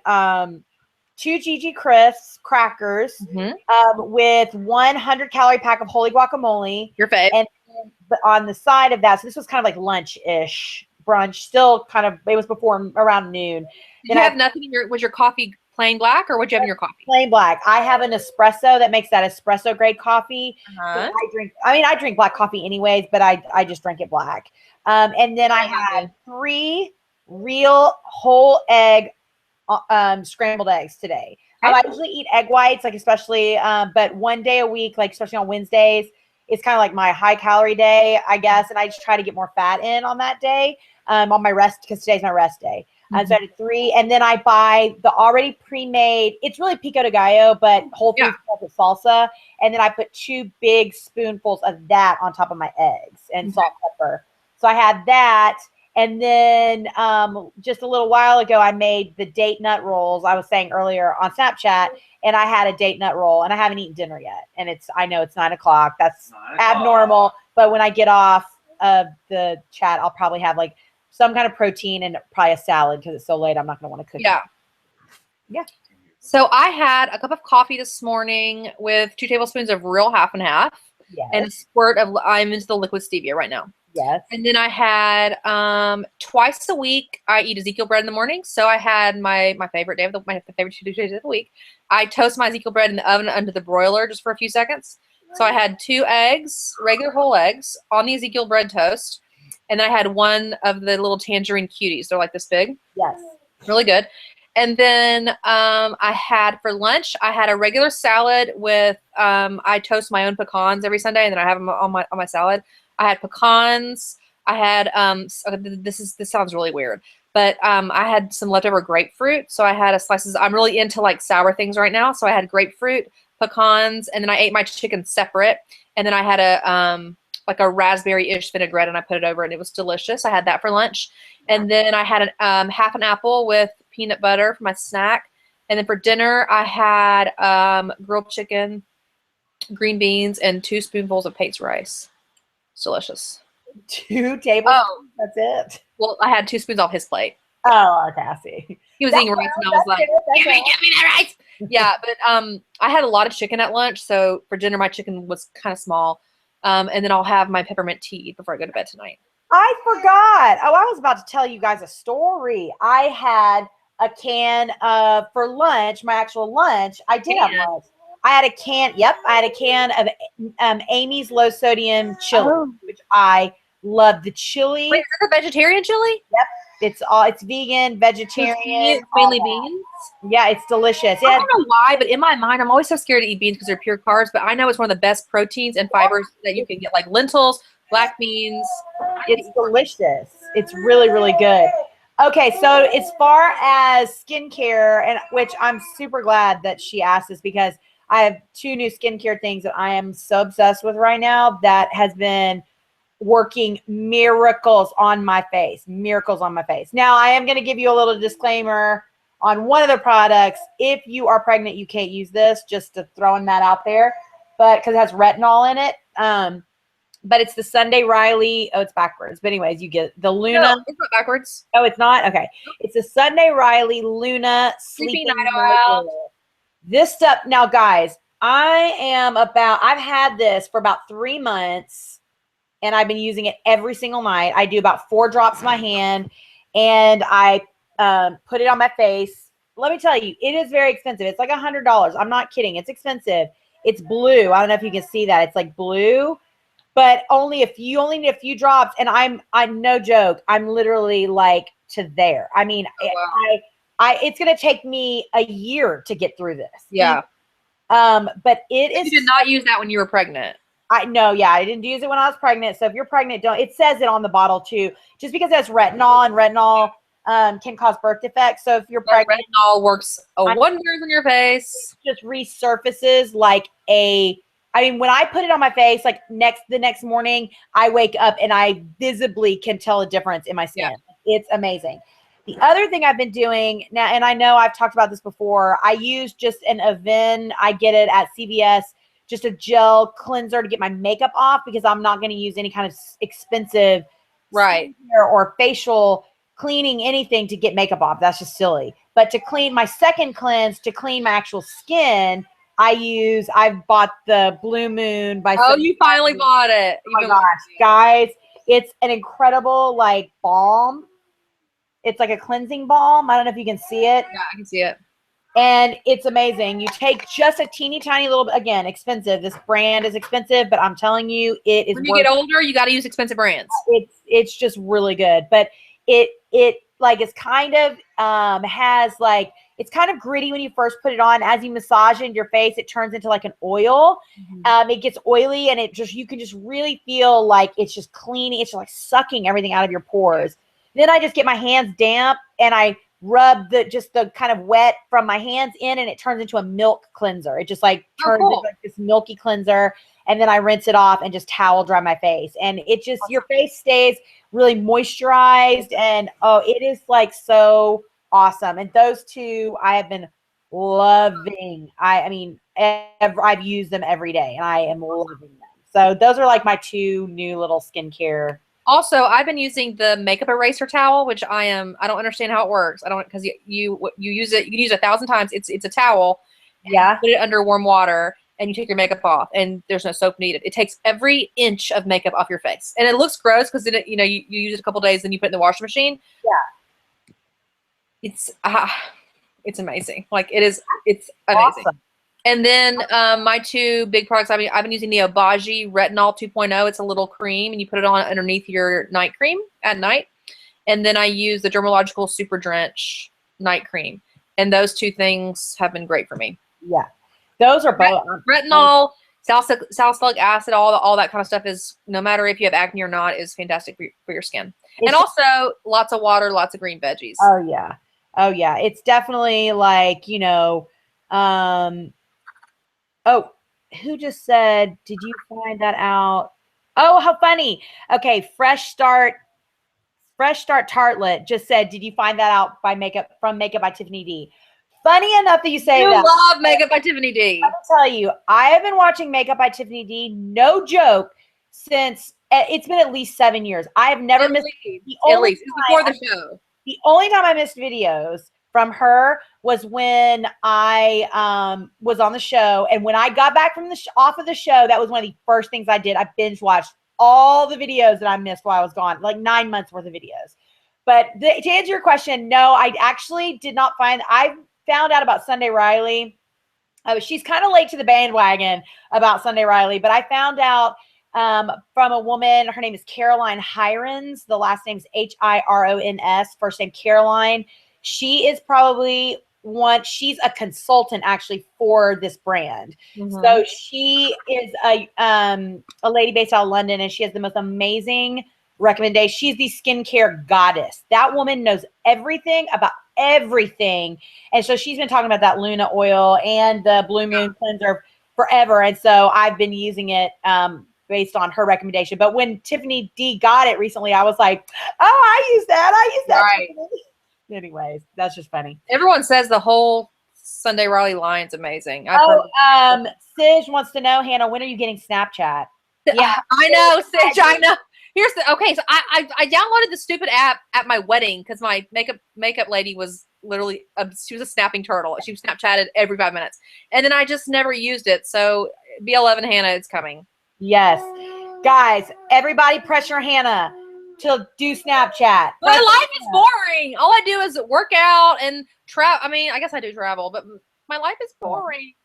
2 Gigi Crisps crackers with 100-calorie pack of holy guacamole. Your fave. And but on the side of that, so this was kind of like lunch-ish, brunch, still kind of, it was before around noon. Did you have nothing in was your coffee plain black, or what'd you have in your coffee? Plain black. I have an espresso that makes that espresso grade coffee. I drink black coffee anyways, but I just drink it black. And then I had 3 real whole egg scrambled eggs today. I usually eat egg whites, like especially, but one day a week, like especially on Wednesdays, it's kind of like my high calorie day, I guess. And I just try to get more fat in on that day, on my rest, because today's my rest day. So I did 3, and then I buy the already pre-made. It's really pico de gallo, but Whole Foods salsa, and then I put 2 big spoonfuls of that on top of my eggs and salt, pepper. So I had that, and then just a little while ago, I made the date nut rolls. I was saying earlier on Snapchat, and I had a date nut roll, and I haven't eaten dinner yet. And I know it's 9 o'clock. That's abnormal, but when I get off of the chat, I'll probably have like some kind of protein and probably a salad because it's so late. I'm not going to want to cook. Yeah. So I had a cup of coffee this morning with 2 tablespoons of real half and half, and a squirt of. I'm into the liquid stevia right now. Yes. And then I had twice a week I eat Ezekiel bread in the morning. So I had my favorite day of my favorite 2 days of the week. I toast my Ezekiel bread in the oven under the broiler just for a few seconds. So I had 2 eggs, regular whole eggs, on the Ezekiel bread toast. And I had 1 of the little tangerine cuties. They're like this big. Yes. Really good. And then I had for lunch, I had a regular salad with, I toast my own pecans every Sunday, and then I have them on my salad. I had pecans, I had this sounds really weird, but I had some leftover grapefruit, so I had a slices. I'm really into like sour things right now, so I had grapefruit, pecans, and then I ate my chicken separate, and then I had a like a raspberry-ish vinaigrette, and I put it over, and it was delicious. I had that for lunch, and then I had half an apple with peanut butter for my snack, and then for dinner I had grilled chicken, green beans, and 2 spoonfuls of Pates rice. It's delicious. 2 tablespoons. Oh, That's it. well, I had 2 spoons off his plate. Oh, Cassie. He was eating rice, and I was like, "Give me that rice." Yeah, but I had a lot of chicken at lunch, so for dinner my chicken was kind of small, and then I'll have my peppermint tea before I go to bed tonight. I forgot. Oh, I was about to tell you guys a story. I had a can of for lunch. My actual lunch. I did have lunch. I had a can. Yep, I had a can of Amy's low sodium chili, which I love. The chili. Wait, is this a vegetarian chili? Yep. It's vegan, vegetarian. It's mainly beans. Yeah, it's delicious. I don't know why, but in my mind, I'm always so scared to eat beans because they're pure carbs. But I know it's one of the best proteins and fibers that you can get, like lentils, black beans. It's delicious. It's really, really good. Okay, so as far as skincare, and which I'm super glad that she asked this because I have 2 new skincare things that I am so obsessed with right now that has been working miracles on my face. Miracles on my face. Now, I am going to give you a little disclaimer on one of the products. If you are pregnant, you can't use this, just to throwing that out there, but because it has retinol in it. But it's the Sunday Riley. Oh, it's backwards. But anyways, you get the Luna. No, it's not backwards. Oh, it's not? Okay. It's a Sunday Riley Luna Sleeping Sleeping Night Owl. This stuff, now guys, I've had this for about 3 months and I've been using it every single night. I do about 4 drops in my hand and I put it on my face. Let me tell you, it is very expensive. It's like $100. I'm not kidding. It's expensive. It's blue. I don't know if you can see that. It's like blue. But only need a few drops, and I'm no joke. I'm literally like to there. I mean, wow. it's gonna take me a year to get through this. Yeah. But it is. You did not use that when you were pregnant. I didn't use it when I was pregnant. So if you're pregnant, don't. It says it on the bottle too. Just because it has retinol, and retinol can cause birth defects. So if you're pregnant, retinol works wonders on your face. It just resurfaces like a. I mean, when I put it on my face, like the next morning, I wake up and I visibly can tell a difference in my skin. Yeah. It's amazing. The other thing I've been doing now, and I know I've talked about this before, I use just an Avène. I get it at CVS, just a gel cleanser to get my makeup off because I'm not going to use any kind of expensive skincare or facial cleaning anything to get makeup off. That's just silly. But to clean my second cleanse, to clean my actual skin, I've bought the Blue Moon by. Oh, you finally bought it. Oh my gosh, guys. It's an incredible like balm. It's like a cleansing balm. I don't know if you can see it. Yeah, I can see it. And it's amazing. You take just a teeny tiny little bit, again, expensive. This brand is expensive, but I'm telling you, it is. When you get older, you got to use expensive brands. It's just really good. But it like it's kind of has like, it's kind of gritty when you first put it on. As you massage it in your face, it turns into like an oil. Mm-hmm. It gets oily and you can just really feel like it's just cleaning. It's just like sucking everything out of your pores. Then I just get my hands damp and I rub the kind of wet from my hands in, and it turns into a milk cleanser. It just like turns into like this milky cleanser. And then I rinse it off and just towel dry my face. And it just, your face stays really moisturized. And it is like so awesome. And those two I have been loving. I mean, I've used them every day and I am loving them. So those are like my 2 new little skincare. Also, I've been using the makeup eraser towel, which I don't understand how it works. I don't, because you use it, you can use it 1,000 times. It's a towel. Yeah. Put it under warm water and you take your makeup off and there's no soap needed. It takes every inch of makeup off your face. And it looks gross because you use it a couple days and you put it in the washing machine. Yeah. It's amazing. Like it's amazing. Awesome. And then my 2 big products, I've been using the Obagi Retinol 2.0. It's a little cream and you put it on underneath your night cream at night. And then I use the Dermalogical Super Drench night cream. And those 2 things have been great for me. Yeah. Those are both. Retinol Salicylic acid, all that kind of stuff is, no matter if you have acne or not, is fantastic for your skin. It's And also lots of water, lots of green veggies. Oh yeah. Oh yeah. It's definitely like, oh, who just said, did you find that out? Oh, how funny. Okay, Fresh Start Tartlet just said, did you find that out from Makeup by Tiffany D? Funny enough that you say You that. love Makeup by Tiffany D. Let me tell you, I have been watching Makeup by Tiffany D, no joke, since it's been at least 7 years. I have never missed At least. It's before the show. The only time I missed videos from her was when I was on the show, and when I got back from off of the show, that was one of the first things I did. I binge watched all the videos that I missed while I was gone, like 9 months worth of videos. But to answer your question, no, I actually did not find. I found out about Sunday Riley. She's kind of late to the bandwagon about Sunday Riley, but I found out from a woman. Her name is Caroline Hirons. The last name's Hirons. First name Caroline. She is probably she's a consultant actually for this brand. Mm-hmm. So she is a lady based out of London, and she has the most amazing recommendation. She's the skincare goddess. That woman knows everything about everything. And so she's been talking about that Luna oil and the Blue Moon cleanser forever. And so I've been using it based on her recommendation. But when Tiffany D got it recently, I was like, oh, I use that. Right. Anyways, that's just funny. Everyone says the whole Sunday Riley line's amazing. Sige wants to know, Hannah, when are you getting Snapchat? Yeah, I know, Sige, I know. So I downloaded the stupid app at my wedding because my makeup lady was literally she was a snapping turtle. She Snapchatted every 5 minutes, and then I just never used it. So B11 Hannah, it's coming. Yes, guys, everybody, pressure Hannah to do Snapchat. My life is boring. All I do is work out and travel. I mean, I guess I do travel, but my life is boring.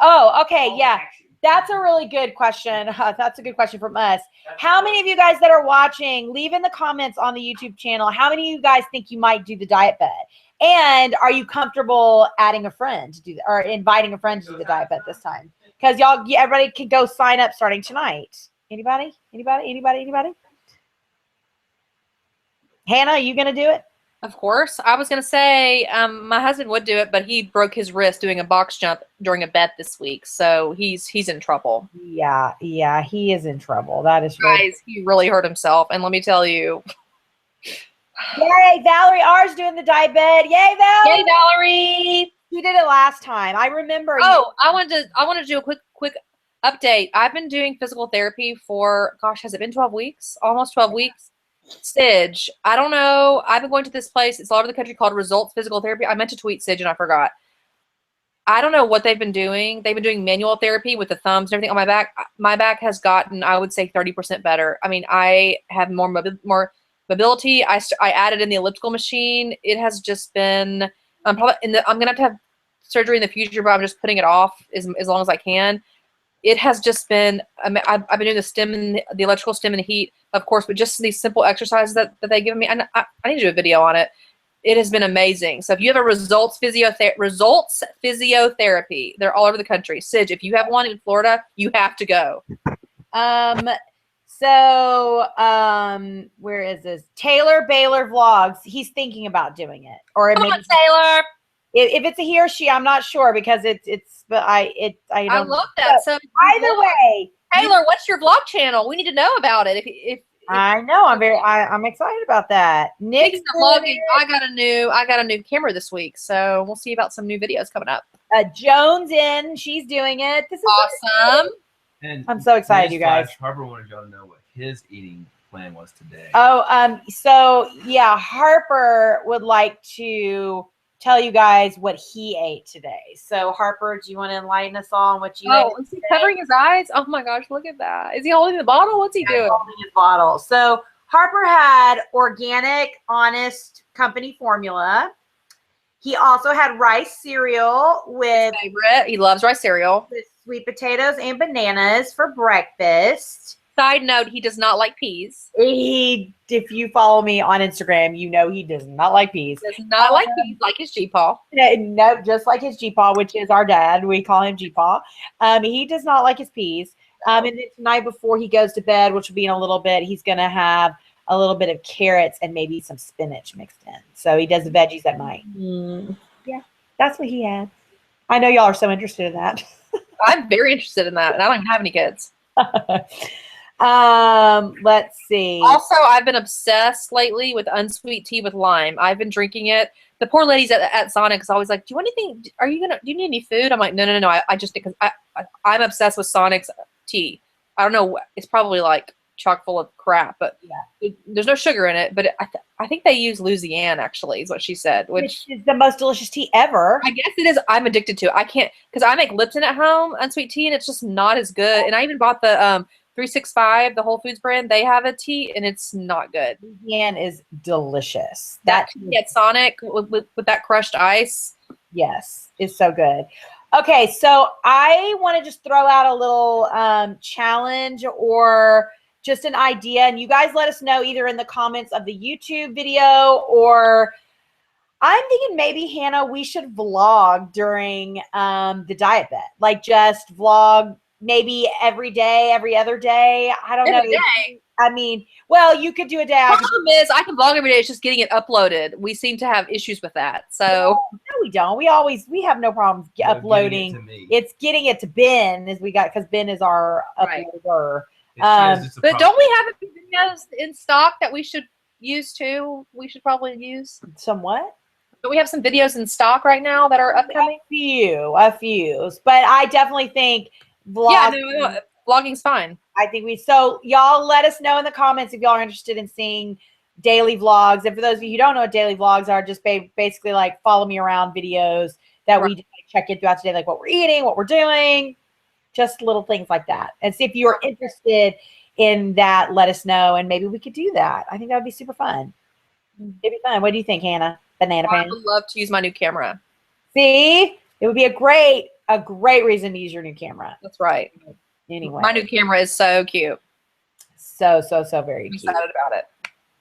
Oh, okay, yeah. That's a really good question. That's a good question from us. How many of you guys that are watching, leave in the comments on the YouTube channel, how many of you guys think you might do the diet bed? And are you comfortable adding a friend to do that, or inviting a friend to do the diet bed this time? Because everybody can go sign up starting tonight. Anybody? Hannah, are you going to do it? Of course. I was going to say my husband would do it, but he broke his wrist doing a box jump during a bet this week. So he's in trouble. Yeah, he is in trouble. That is right. Guys, he really hurt himself. And let me tell you. Yay, Valerie R's doing the diet bed. Yay, Valerie. Yay, Valerie. You did it last time. I remember. Oh, I wanted to do a quick update. I've been doing physical therapy for, gosh, has it been 12 weeks? Almost 12 weeks. Sige, I don't know. I've been going to this place. It's all over the country called Results Physical Therapy. I meant to tweet Sige and I forgot. I don't know what they've been doing. They've been doing manual therapy with the thumbs and everything on my back. My back has gotten, I would say, 30% better. I mean, I have more mobility. I added in the elliptical machine. It has just been. I'm gonna have surgery in the future, but I'm just putting it off as long as I can. It has just been. I've been doing the electrical stim and the heat, of course, but just these simple exercises that they give me. I need to do a video on it. It has been amazing. So if you have a Results Physiotherapy, they're all over the country. Sige, if you have one in Florida, you have to go. Where is this? Taylor Baylor Vlogs. He's thinking about doing it, or Come on, Taylor. If it's a he or she, I'm not sure because I love that. So either way, Taylor, what's your vlog channel? We need to know about it. If I know, I'm excited about that. Nick's vlogging. I got a new camera this week, so we'll see about some new videos coming up. Joan's in. She's doing it. This is awesome. And I'm so excited, you guys. Harper wanted y'all to know what his eating plan was today. Oh, so yeah, Harper would like to tell you guys what he ate today. So Harper, do you want to enlighten us all on what you ate? Oh, is he covering his eyes? Oh my gosh, look at that. Is he holding the bottle? What's he doing? Holding his bottle. So Harper had organic, honest company formula. He also had rice cereal with favorite. He loves rice cereal. With sweet potatoes and bananas for breakfast. Side note, he does not like peas. If you follow me on Instagram, you know he does not like peas. Does not like peas, like his G-Paw. No, just like his G-Paw, which is our dad. We call him G-Paw. He does not like his peas. And then tonight before he goes to bed, which will be in a little bit, he's going to have a little bit of carrots and maybe some spinach mixed in. So he does the veggies at night. Yeah, that's what he had. I know y'all are so interested in that. I'm very interested in that, and I don't even have any kids. Let's see. Also, I've been obsessed lately with unsweet tea with lime. I've been drinking it. The poor ladies at Sonic is always like, "Do you want anything? Do you need any food?" I'm like, "No. I just because I'm obsessed with Sonic's tea. I don't know. It's probably like chock full of crap, but there's no sugar in it. But I think they use Louisiana actually, is what she said, which is the most delicious tea ever. I guess it is. I'm addicted to it. I can't because I make Lipton at home, unsweet tea, and it's just not as good. And I even bought the 365, the Whole Foods brand. They have a tea, and it's not good. Louisiana is delicious. That tea at Sonic with that crushed ice. Yes, it's so good. Okay, so I want to just throw out a little challenge or just an idea, and you guys let us know either in the comments of the YouTube video or I'm thinking maybe, Hannah, we should vlog during the diet bet. Like just vlog maybe every day, every other day. I don't know. Day. I mean, well, you could do a day. Problem is, I can vlog every day. It's just getting it uploaded. We seem to have issues with that. So no, we don't. We have no problems uploading. It's getting it to Ben because Ben is our uploader. But don't we have a few videos in stock that we should use too? We should probably use somewhat. But we have some videos in stock right now that are upcoming. A few. But I definitely think vlogging's fine. I think so y'all let us know in the comments if y'all are interested in seeing daily vlogs. And for those of you who don't know what daily vlogs are, just basically like follow me around videos that we check in throughout the day, like what we're eating, what we're doing, just little things like that. And see if you're interested in that, let us know. And maybe we could do that. I think that would be super fun. It'd be fun. What do you think, Hannah? Banana Pan? I would love to use my new camera. See, it would be a great reason to use your new camera. That's right. Anyway, my new camera is so cute. So very cute. I'm excited about it.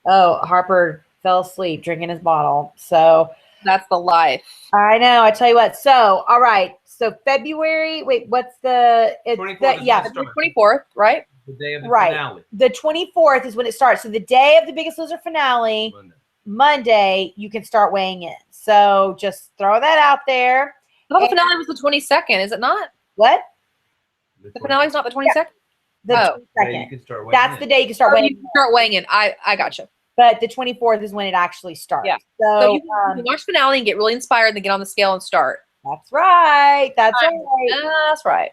Oh, Harper fell asleep drinking his bottle. So that's the life. I know. I tell you what. So, all right. So February. Wait, what's the? It's 24th the 24th, right? The day of the finale. The 24th is when it starts. So the day of the Biggest Loser finale, Monday, you can start weighing in. So just throw that out there. I thought the finale was the 22nd. Is it not? What? The finale is not the 22nd? The 22nd. Yeah, you can start weighing That's in. the day you can start weighing in. You can start weighing in. I gotcha. But the 24th is when it actually starts. Yeah. So you can watch finale and get really inspired and then get on the scale and start. That's right. That's right.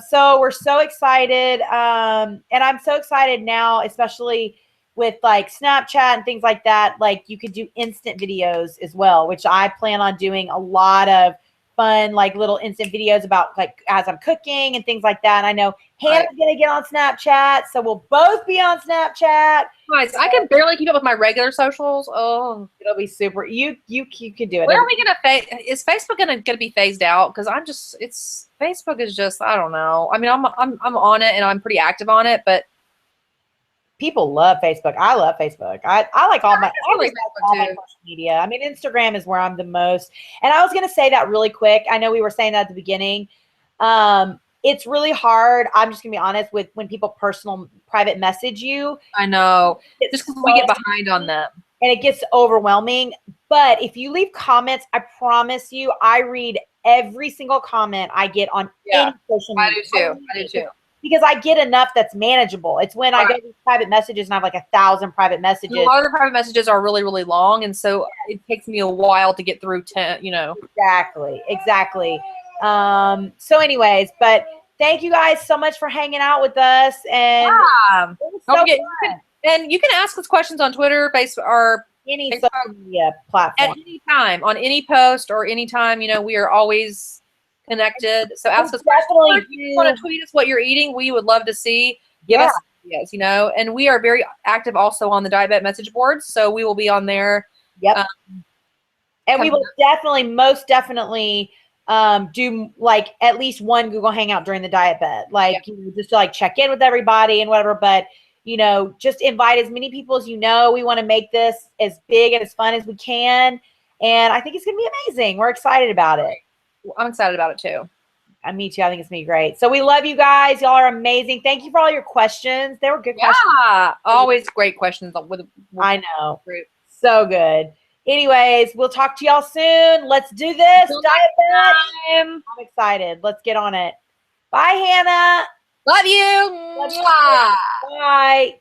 So we're so excited. And I'm so excited now, especially with like Snapchat and things like that. Like you could do instant videos as well, which I plan on doing a lot of fun, like little instant videos about like as I'm cooking and things like that. And I know Hannah's going to get on Snapchat. So we'll both be on Snapchat. Nice. I can barely keep up with my regular socials. Oh, it'll be super. You can do it. Where are we gonna is Facebook gonna be phased out? Because Facebook is just, I don't know. I mean, I'm on it and I'm pretty active on it, but people love Facebook. I love Facebook. I like all my social media. I mean, Instagram is where I'm the most. And I was gonna say that really quick. I know we were saying that at the beginning. It's really hard. I'm just gonna be honest with when people private message you. I know. Just because we get behind on them. And it gets overwhelming. But if you leave comments, I promise you, I read every single comment I get on any social media. I do too. Because I get enough that's manageable. It's when I go to private messages and I have like 1,000 private messages. A lot of the private messages are really, really long. And so it takes me a while to get through 10, Exactly. So anyways, but thank you guys so much for hanging out with us. And you can ask us questions on Twitter, Facebook, or any social media platform. At any time, on any post or anytime, we are always connected. So ask us questions. If you want to tweet us what you're eating, we would love to see. Give us ideas, and we are very active also on the Diet Bet message boards. So we will be on there. Yep. And we will most definitely do like at least one Google Hangout during the diet bet, like you know, just to like check in with everybody and whatever. But you know, just invite as many people as you know. We want to make this as big and as fun as we can, and I think it's gonna be amazing. We're excited about it. I'm excited about it too. Me too. I think it's gonna be great. So we love you guys. Y'all are amazing. Thank you for all your questions. They were good questions. Yeah, always great questions with I know. group. So good. Anyways, we'll talk to y'all soon. Let's do this. Until Diet bet. Time. I'm excited. Let's get on it. Bye, Hannah. Love you. Love you. Mwah. Bye.